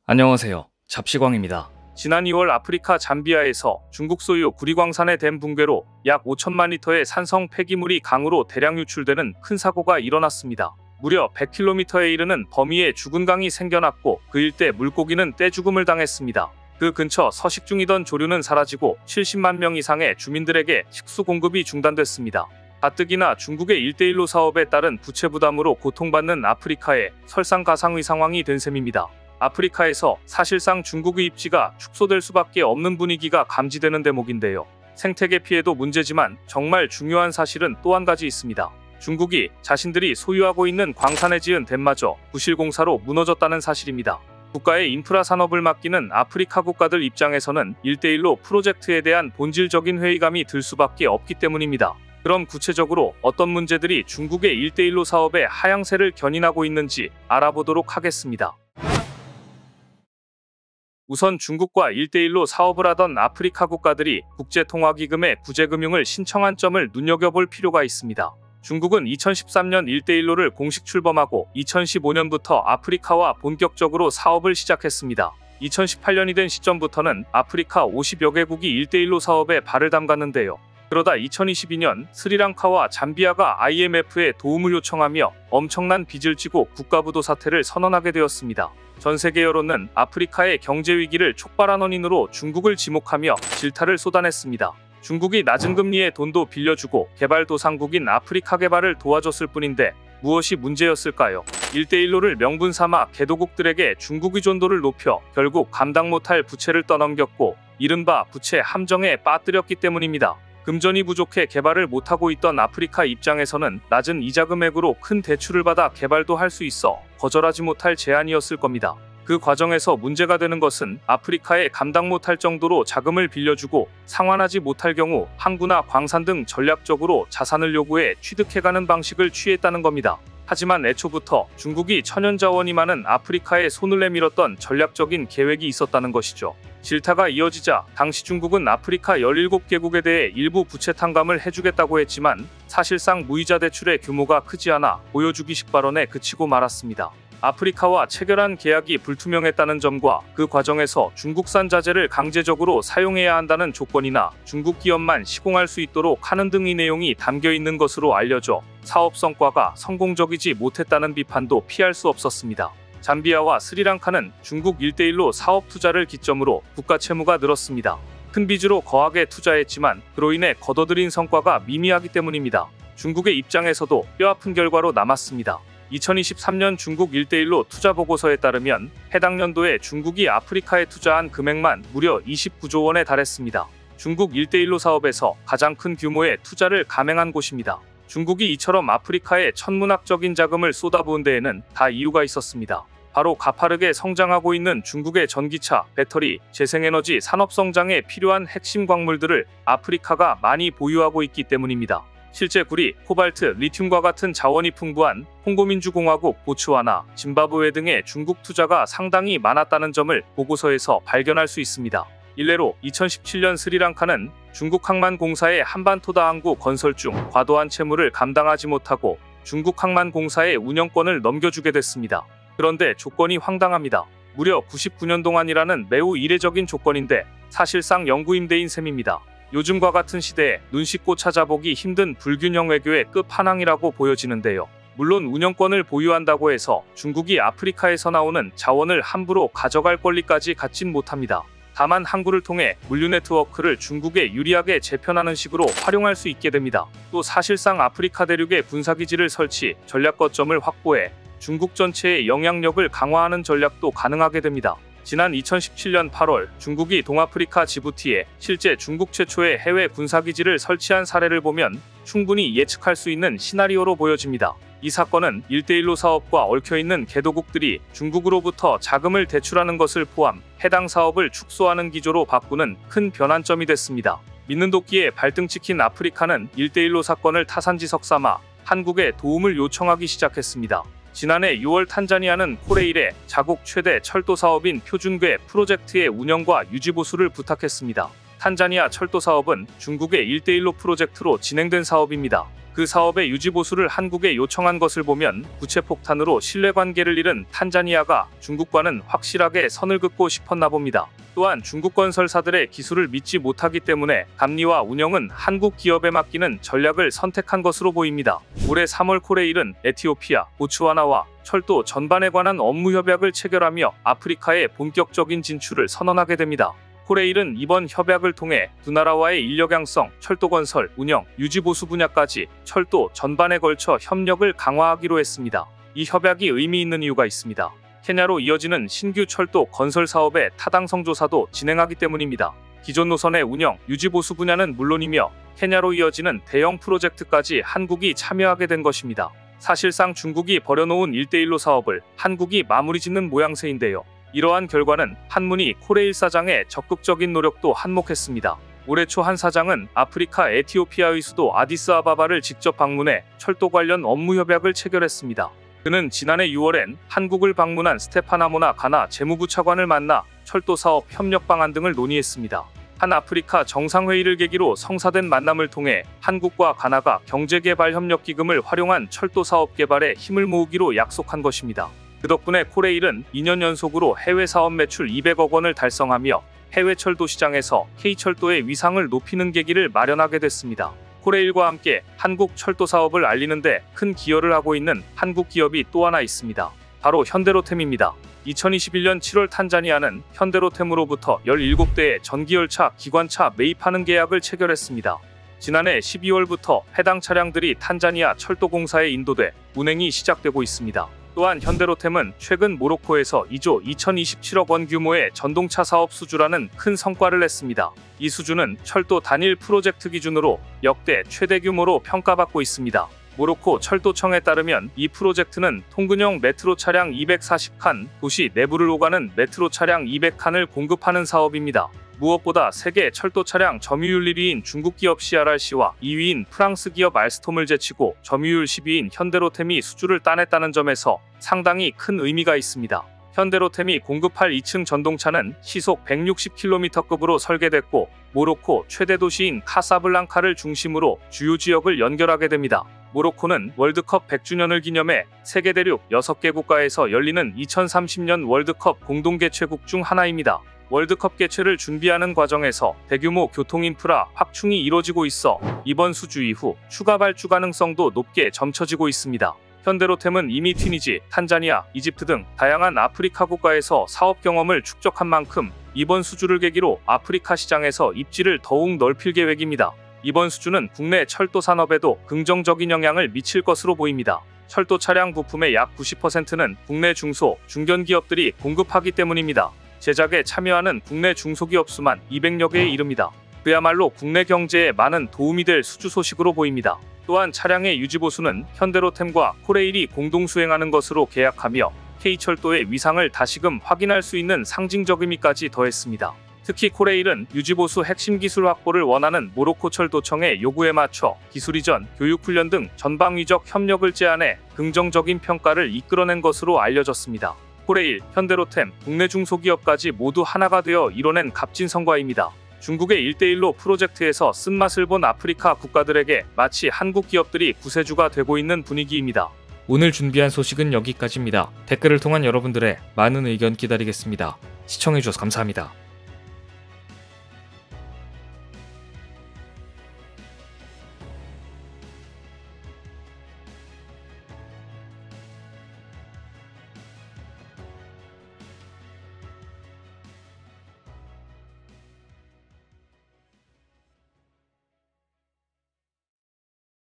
안녕하세요. 잡시광입니다. 지난 2월 아프리카 잠비아에서 중국 소유 구리광산의 댐 붕괴로 약 5천만 리터의 산성 폐기물이 강으로 대량 유출되는 큰 사고가 일어났습니다. 무려 100km에 이르는 범위의 죽은 강이 생겨났고 그 일대 물고기는 떼죽음을 당했습니다. 그 근처 서식 중이던 조류는 사라지고 70만 명 이상의 주민들에게 식수 공급이 중단됐습니다. 가뜩이나 중국의 1대1로 사업에 따른 부채 부담으로 고통받는 아프리카에 설상가상의 상황이 된 셈입니다. 아프리카에서 사실상 중국의 입지가 축소될 수밖에 없는 분위기가 감지되는 대목인데요. 생태계 피해도 문제지만 정말 중요한 사실은 또 한 가지 있습니다. 중국이 자신들이 소유하고 있는 광산에 지은 댐마저 부실공사로 무너졌다는 사실입니다. 국가의 인프라 산업을 맡기는 아프리카 국가들 입장에서는 1대1로 프로젝트에 대한 본질적인 회의감이 들 수밖에 없기 때문입니다. 그럼 구체적으로 어떤 문제들이 중국의 1대1로 사업의 하향세를 견인하고 있는지 알아보도록 하겠습니다. 우선 중국과 1대1로 사업을 하던 아프리카 국가들이 국제통화기금에 구제금융을 신청한 점을 눈여겨볼 필요가 있습니다. 중국은 2013년 1대1로를 공식 출범하고 2015년부터 아프리카와 본격적으로 사업을 시작했습니다. 2018년이 된 시점부터는 아프리카 50여 개국이 1대1로 사업에 발을 담갔는데요. 그러다 2022년 스리랑카와 잠비아가 IMF에 도움을 요청하며 엄청난 빚을 지고 국가부도 사태를 선언하게 되었습니다. 전 세계 여론은 아프리카의 경제 위기를 촉발한 원인으로 중국을 지목하며 질타를 쏟아냈습니다. 중국이 낮은 금리에 돈도 빌려주고 개발도상국인 아프리카 개발을 도와줬을 뿐인데 무엇이 문제였을까요? 1대1로를 명분 삼아 개도국들에게 중국 의존도를 높여 결국 감당 못할 부채를 떠넘겼고 이른바 부채 함정에 빠뜨렸기 때문입니다. 금전이 부족해 개발을 못하고 있던 아프리카 입장에서는 낮은 이자 금액으로 큰 대출을 받아 개발도 할 수 있어 거절하지 못할 제안이었을 겁니다. 그 과정에서 문제가 되는 것은 아프리카에 감당 못할 정도로 자금을 빌려주고 상환하지 못할 경우 항구나 광산 등 전략적으로 자산을 요구해 취득해가는 방식을 취했다는 겁니다. 하지만 애초부터 중국이 천연자원이 많은 아프리카에 손을 내밀었던 전략적인 계획이 있었다는 것이죠. 질타가 이어지자 당시 중국은 아프리카 17개국에 대해 일부 부채 탕감을 해주겠다고 했지만 사실상 무이자 대출의 규모가 크지 않아 보여주기식 발언에 그치고 말았습니다. 아프리카와 체결한 계약이 불투명했다는 점과 그 과정에서 중국산 자재를 강제적으로 사용해야 한다는 조건이나 중국 기업만 시공할 수 있도록 하는 등의 내용이 담겨 있는 것으로 알려져 사업 성과가 성공적이지 못했다는 비판도 피할 수 없었습니다. 잠비아와 스리랑카는 중국 1대1로 사업 투자를 기점으로 국가 채무가 늘었습니다. 큰 빚으로 거하게 투자했지만 그로 인해 거둬들인 성과가 미미하기 때문입니다. 중국의 입장에서도 뼈아픈 결과로 남았습니다. 2023년 중국 1대1로 투자 보고서에 따르면 해당 연도에 중국이 아프리카에 투자한 금액만 무려 29조 원에 달했습니다. 중국 1대1로 사업에서 가장 큰 규모의 투자를 감행한 곳입니다. 중국이 이처럼 아프리카에 천문학적인 자금을 쏟아부은 데에는 다 이유가 있었습니다. 바로 가파르게 성장하고 있는 중국의 전기차, 배터리, 재생에너지 산업 성장에 필요한 핵심 광물들을 아프리카가 많이 보유하고 있기 때문입니다. 실제 구리, 코발트, 리튬과 같은 자원이 풍부한 콩고민주공화국, 보츠와나, 짐바브웨 등의 중국 투자가 상당히 많았다는 점을 보고서에서 발견할 수 있습니다. 일례로 2017년 스리랑카는 중국 항만공사의 한반토다 항구 건설 중 과도한 채무를 감당하지 못하고 중국 항만공사의 운영권을 넘겨주게 됐습니다. 그런데 조건이 황당합니다. 무려 99년 동안이라는 매우 이례적인 조건인데 사실상 영구임대인 셈입니다. 요즘과 같은 시대에 눈 씻고 찾아보기 힘든 불균형 외교의 끝판왕이라고 보여지는데요. 물론 운영권을 보유한다고 해서 중국이 아프리카에서 나오는 자원을 함부로 가져갈 권리까지 갖진 못합니다. 다만 항구를 통해 물류 네트워크를 중국에 유리하게 재편하는 식으로 활용할 수 있게 됩니다. 또 사실상 아프리카 대륙에 군사기지를 설치, 전략 거점을 확보해 중국 전체의 영향력을 강화하는 전략도 가능하게 됩니다. 지난 2017년 8월 중국이 동아프리카 지부티에 실제 중국 최초의 해외 군사기지를 설치한 사례를 보면 충분히 예측할 수 있는 시나리오로 보여집니다. 이 사건은 1대1로 사업과 얽혀있는 개도국들이 중국으로부터 자금을 대출하는 것을 포함 해당 사업을 축소하는 기조로 바꾸는 큰 변환점이 됐습니다. 믿는 도끼에 발등 찍힌 아프리카는 1대1로 사건을 타산지석 삼아 한국에 도움을 요청하기 시작했습니다. 지난해 6월 탄자니아는 코레일에 자국 최대 철도 사업인 표준궤 프로젝트의 운영과 유지 보수를 부탁했습니다. 탄자니아 철도 사업은 중국의 1대1로 프로젝트로 진행된 사업입니다. 그 사업의 유지보수를 한국에 요청한 것을 보면 부채폭탄으로 신뢰관계를 잃은 탄자니아가 중국과는 확실하게 선을 긋고 싶었나 봅니다. 또한 중국 건설사들의 기술을 믿지 못하기 때문에 감리와 운영은 한국 기업에 맡기는 전략을 선택한 것으로 보입니다. 올해 3월 코레일은 에티오피아, 보츠와나와 철도 전반에 관한 업무 협약을 체결하며 아프리카의 본격적인 진출을 선언하게 됩니다. 코레일은 이번 협약을 통해 두 나라와의 인력 양성, 철도 건설, 운영, 유지 보수 분야까지 철도 전반에 걸쳐 협력을 강화하기로 했습니다. 이 협약이 의미 있는 이유가 있습니다. 케냐로 이어지는 신규 철도 건설 사업의 타당성 조사도 진행하기 때문입니다. 기존 노선의 운영, 유지 보수 분야는 물론이며 케냐로 이어지는 대형 프로젝트까지 한국이 참여하게 된 것입니다. 사실상 중국이 버려놓은 1대1로 사업을 한국이 마무리 짓는 모양새인데요. 이러한 결과는 한문희 코레일 사장의 적극적인 노력도 한몫했습니다. 올해 초 한 사장은 아프리카 에티오피아의 수도 아디스아바바를 직접 방문해 철도 관련 업무 협약을 체결했습니다. 그는 지난해 6월엔 한국을 방문한 스테파나모나 가나 재무부 차관을 만나 철도 사업 협력 방안 등을 논의했습니다. 한 아프리카 정상회의를 계기로 성사된 만남을 통해 한국과 가나가 경제개발협력기금을 활용한 철도 사업 개발에 힘을 모으기로 약속한 것입니다. 그 덕분에 코레일은 2년 연속으로 해외 사업 매출 200억 원을 달성하며 해외 철도 시장에서 K철도의 위상을 높이는 계기를 마련하게 됐습니다. 코레일과 함께 한국 철도 사업을 알리는데 큰 기여를 하고 있는 한국 기업이 또 하나 있습니다. 바로 현대로템입니다. 2021년 7월 탄자니아는 현대로템으로부터 17대의 전기열차, 기관차 매입하는 계약을 체결했습니다. 지난해 12월부터 해당 차량들이 탄자니아 철도공사에 인도돼 운행이 시작되고 있습니다. 또한 현대로템은 최근 모로코에서 2조 2027억 원 규모의 전동차 사업 수주라는 큰 성과를 냈습니다. 이 수주는 철도 단일 프로젝트 기준으로 역대 최대 규모로 평가받고 있습니다. 모로코 철도청에 따르면 이 프로젝트는 통근형 메트로 차량 240칸, 도시 내부를 오가는 메트로 차량 200칸을 공급하는 사업입니다. 무엇보다 세계 철도 차량 점유율 1위인 중국 기업 CRRC와 2위인 프랑스 기업 알스톰을 제치고 점유율 10위인 현대로템이 수주를 따냈다는 점에서 상당히 큰 의미가 있습니다. 현대로템이 공급할 2층 전동차는 시속 160km급으로 설계됐고 모로코 최대 도시인 카사블랑카를 중심으로 주요 지역을 연결하게 됩니다. 모로코는 월드컵 100주년을 기념해 세계 대륙 6개 국가에서 열리는 2030년 월드컵 공동 개최국 중 하나입니다. 월드컵 개최를 준비하는 과정에서 대규모 교통인프라 확충이 이뤄지고 있어 이번 수주 이후 추가 발주 가능성도 높게 점쳐지고 있습니다. 현대로템은 이미 튀니지, 탄자니아, 이집트 등 다양한 아프리카 국가에서 사업 경험을 축적한 만큼 이번 수주를 계기로 아프리카 시장에서 입지를 더욱 넓힐 계획입니다. 이번 수주는 국내 철도 산업에도 긍정적인 영향을 미칠 것으로 보입니다. 철도 차량 부품의 약 90%는 국내 중소, 중견기업들이 공급하기 때문입니다. 제작에 참여하는 국내 중소기업 수만 200여 개에 이릅니다. 그야말로 국내 경제에 많은 도움이 될 수주 소식으로 보입니다. 또한 차량의 유지보수는 현대로템과 코레일이 공동 수행하는 것으로 계약하며 K철도의 위상을 다시금 확인할 수 있는 상징적 의미까지 더했습니다. 특히 코레일은 유지보수 핵심 기술 확보를 원하는 모로코 철도청의 요구에 맞춰 기술 이전, 교육훈련 등 전방위적 협력을 제안해 긍정적인 평가를 이끌어낸 것으로 알려졌습니다. 코레일, 현대로템, 국내 중소기업까지 모두 하나가 되어 이뤄낸 값진 성과입니다. 중국의 1대1로 프로젝트에서 쓴맛을 본 아프리카 국가들에게 마치 한국 기업들이 구세주가 되고 있는 분위기입니다. 오늘 준비한 소식은 여기까지입니다. 댓글을 통한 여러분들의 많은 의견 기다리겠습니다. 시청해주셔서 감사합니다.